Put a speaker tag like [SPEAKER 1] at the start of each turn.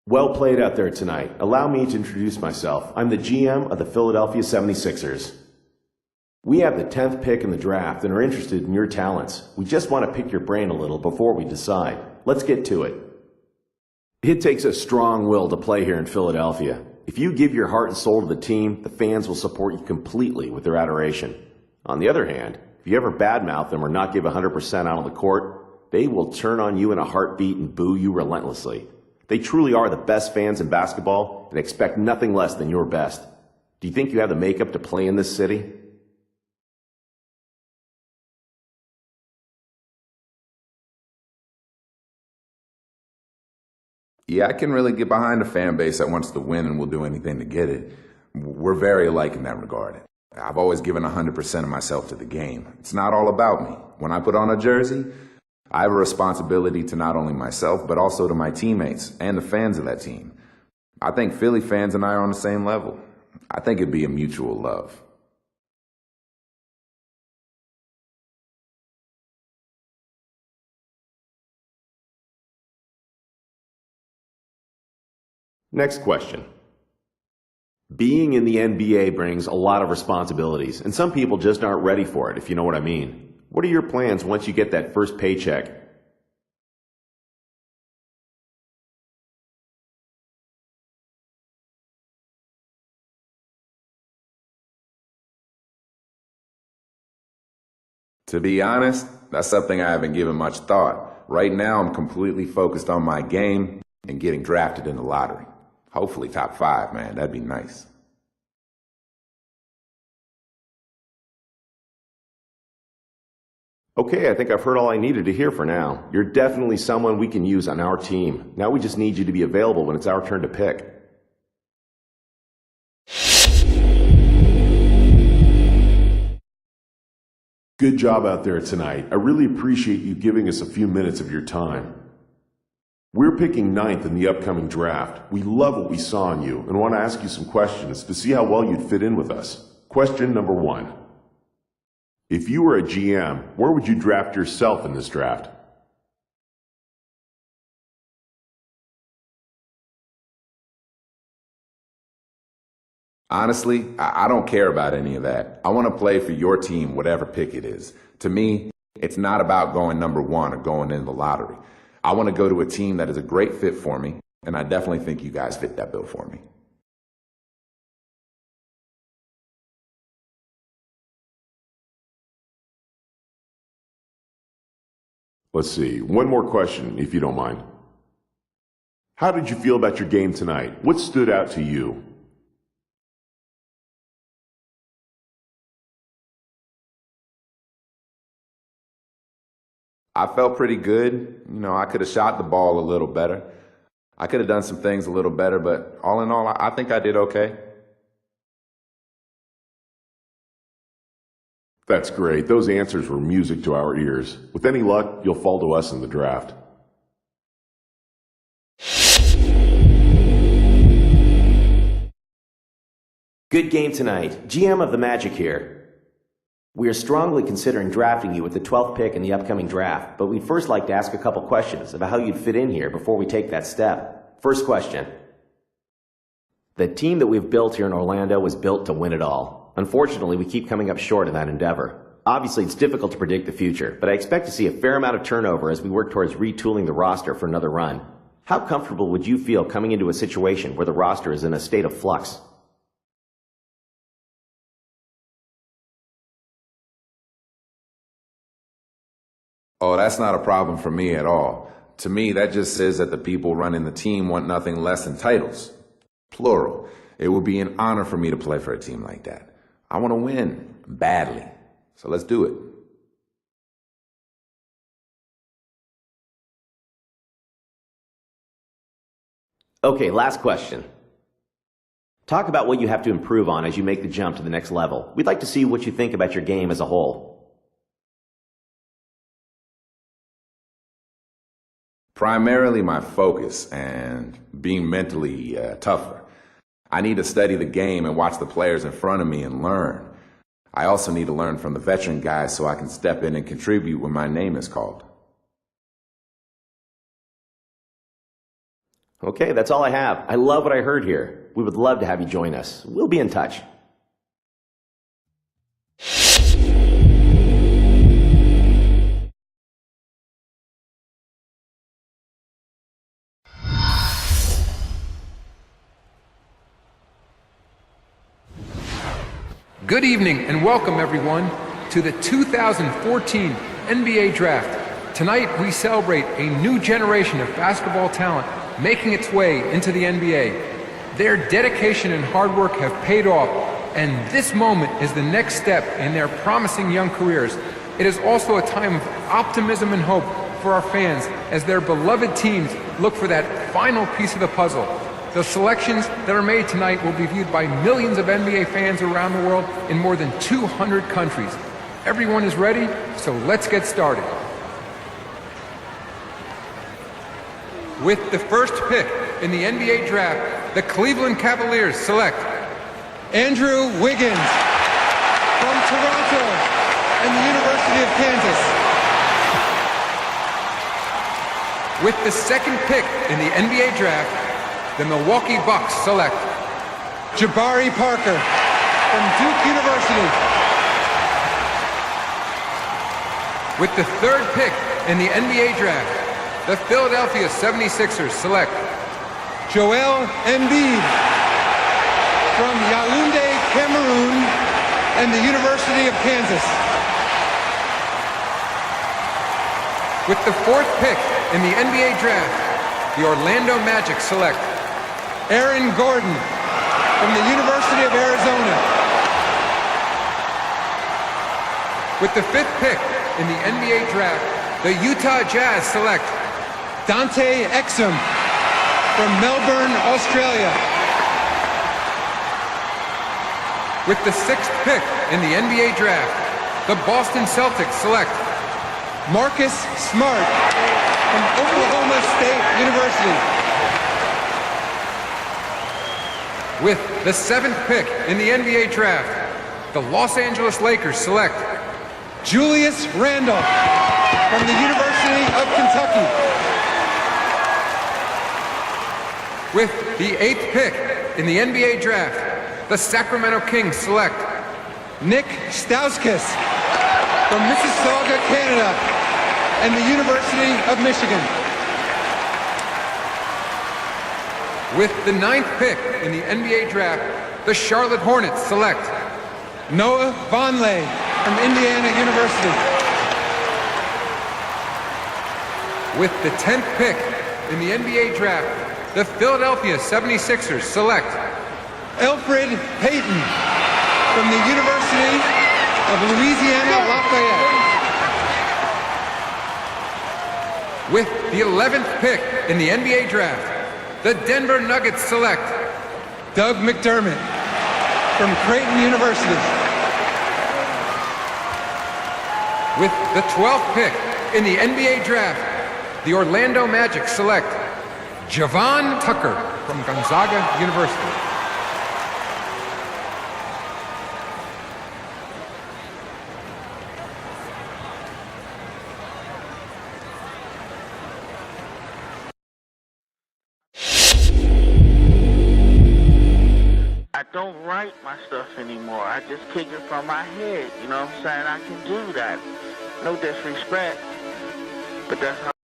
[SPEAKER 1] Well played out there tonight. Allow me to introduce myself. I'm the GM of the Philadelphia 76ers. We have the 10th pick in the draft and are interested in your talents. We just want to pick your brain a little before we decide. Let's get to it. It takes a strong will to play here in Philadelphia. If you give your heart and soul to the team, the fans will support you completely with their adoration. On the other hand, if you ever badmouth them or not give 100% out on the court, they will turn on you in a heartbeat and boo you relentlessly. They truly are the best fans in basketball and expect nothing less than your best. Do you think you have the makeup to play in this city?
[SPEAKER 2] Yeah, I can really get behind a fan base that wants to win and will do anything to get it. We're very alike in that regard. I've always given 100% of myself to the game. It's not all about me. When I put on a jersey, I have a responsibility to not only myself, but also to my teammates and the fans of that team. I think Philly fans and I are on the same level. I think it'd be a mutual love.
[SPEAKER 1] Next question. Being in the NBA brings a lot of responsibilities, and some people just aren't ready for it, if you know what I mean. What are your plans once you get that first paycheck?
[SPEAKER 2] To be honest, that's something I haven't given much thought. Right now, I'm completely focused on my game and getting drafted in the lottery. Hopefully top 5, man. That'd be nice.
[SPEAKER 1] Okay, I think I've heard all I needed to hear for now. You're definitely someone we can use on our team. Now we just need you to be available when it's our turn to pick. Good job out there tonight. I really appreciate you giving us a few minutes of your time. We're picking 9th in the upcoming draft. We love what we saw in you and want to ask you some questions to see how well you'd fit in with us. Question number 1. If you were a GM, where would you draft yourself in this draft?
[SPEAKER 2] Honestly, I don't care about any of that. I want to play for your team, whatever pick it is. To me, it's not about going number 1 or going in the lottery. I want to go to a team that is a great fit for me, and I definitely think you guys fit that bill for me.
[SPEAKER 1] Let's see, one more question, if you don't mind. How did you feel about your game tonight? What stood out to you?
[SPEAKER 2] I felt pretty good. I could have shot the ball a little better. I could have done some things a little better, but all in all, I think I did okay.
[SPEAKER 1] That's great. Those answers were music to our ears. With any luck, you'll fall to us in the draft.
[SPEAKER 3] Good game tonight. GM of the Magic here. We are strongly considering drafting you with the 12th pick in the upcoming draft, but we'd first like to ask a couple questions about how you'd fit in here before we take that step. First question. The team that we've built here in Orlando was built to win it all. Unfortunately, we keep coming up short in that endeavor. Obviously, it's difficult to predict the future, but I expect to see a fair amount of turnover as we work towards retooling the roster for another run. How comfortable would you feel coming into a situation where the roster is in a state of flux?
[SPEAKER 2] Oh, that's not a problem for me at all. To me, that just says that the people running the team want nothing less than titles. Plural. It would be an honor for me to play for a team like that. I want to win badly. So let's do it.
[SPEAKER 3] Okay, last question. Talk about what you have to improve on as you make the jump to the next level. We'd like to see what you think about your game as a whole.
[SPEAKER 2] Primarily my focus and being mentally tougher. I need to study the game and watch the players in front of me and learn. I also need to learn from the veteran guys so I can step in and contribute when my name is called.
[SPEAKER 3] Okay, that's all I have. I love what I heard here. We would love to have you join us. We'll be in touch.
[SPEAKER 4] Good evening and welcome everyone to the 2014 NBA Draft. Tonight we celebrate a new generation of basketball talent making its way into the NBA. Their dedication and hard work have paid off, and this moment is the next step in their promising young careers. It is also a time of optimism and hope for our fans as their beloved teams look for that final piece of the puzzle. The selections that are made tonight will be viewed by millions of NBA fans around the world in more than 200 countries. Everyone is ready, so let's get started. With the first pick in the NBA Draft, the Cleveland Cavaliers select
[SPEAKER 5] Andrew Wiggins from Toronto and the University of Kansas.
[SPEAKER 4] With the second pick in the NBA Draft, the Milwaukee Bucks select
[SPEAKER 5] Jabari Parker from Duke University.
[SPEAKER 4] With the third pick in the NBA Draft, the Philadelphia 76ers select
[SPEAKER 5] Joel Embiid from Yaoundé, Cameroon and the University of Kansas.
[SPEAKER 4] With the fourth pick in the NBA Draft, the Orlando Magic select
[SPEAKER 5] Aaron Gordon from the University of Arizona.
[SPEAKER 4] With the fifth pick in the NBA Draft, the Utah Jazz select
[SPEAKER 5] Dante Exum from Melbourne, Australia.
[SPEAKER 4] With the sixth pick in the NBA Draft, the Boston Celtics select
[SPEAKER 5] Marcus Smart from Oklahoma State University.
[SPEAKER 4] With the seventh pick in the NBA Draft, the Los Angeles Lakers select
[SPEAKER 5] Julius Randle from the University of Kentucky.
[SPEAKER 4] With the eighth pick in the NBA Draft, the Sacramento Kings select
[SPEAKER 5] Nick Stauskas from Mississauga, Canada and the University of Michigan.
[SPEAKER 4] With the ninth pick in the NBA Draft, the Charlotte Hornets select
[SPEAKER 5] Noah Vonleh from Indiana University.
[SPEAKER 4] With the 10th pick in the NBA Draft, the Philadelphia 76ers select
[SPEAKER 5] Elfrid Payton from the University of Louisiana Lafayette.
[SPEAKER 4] With the 11th pick in the NBA Draft, the Denver Nuggets select
[SPEAKER 5] Doug McDermott from Creighton University.
[SPEAKER 4] With the 12th pick in the NBA Draft, the Orlando Magic select Javon Tucker from Gonzaga University.
[SPEAKER 6] I don't write my stuff anymore. I just kick it from my head. You know what I'm saying? I can do that. No disrespect, but that's how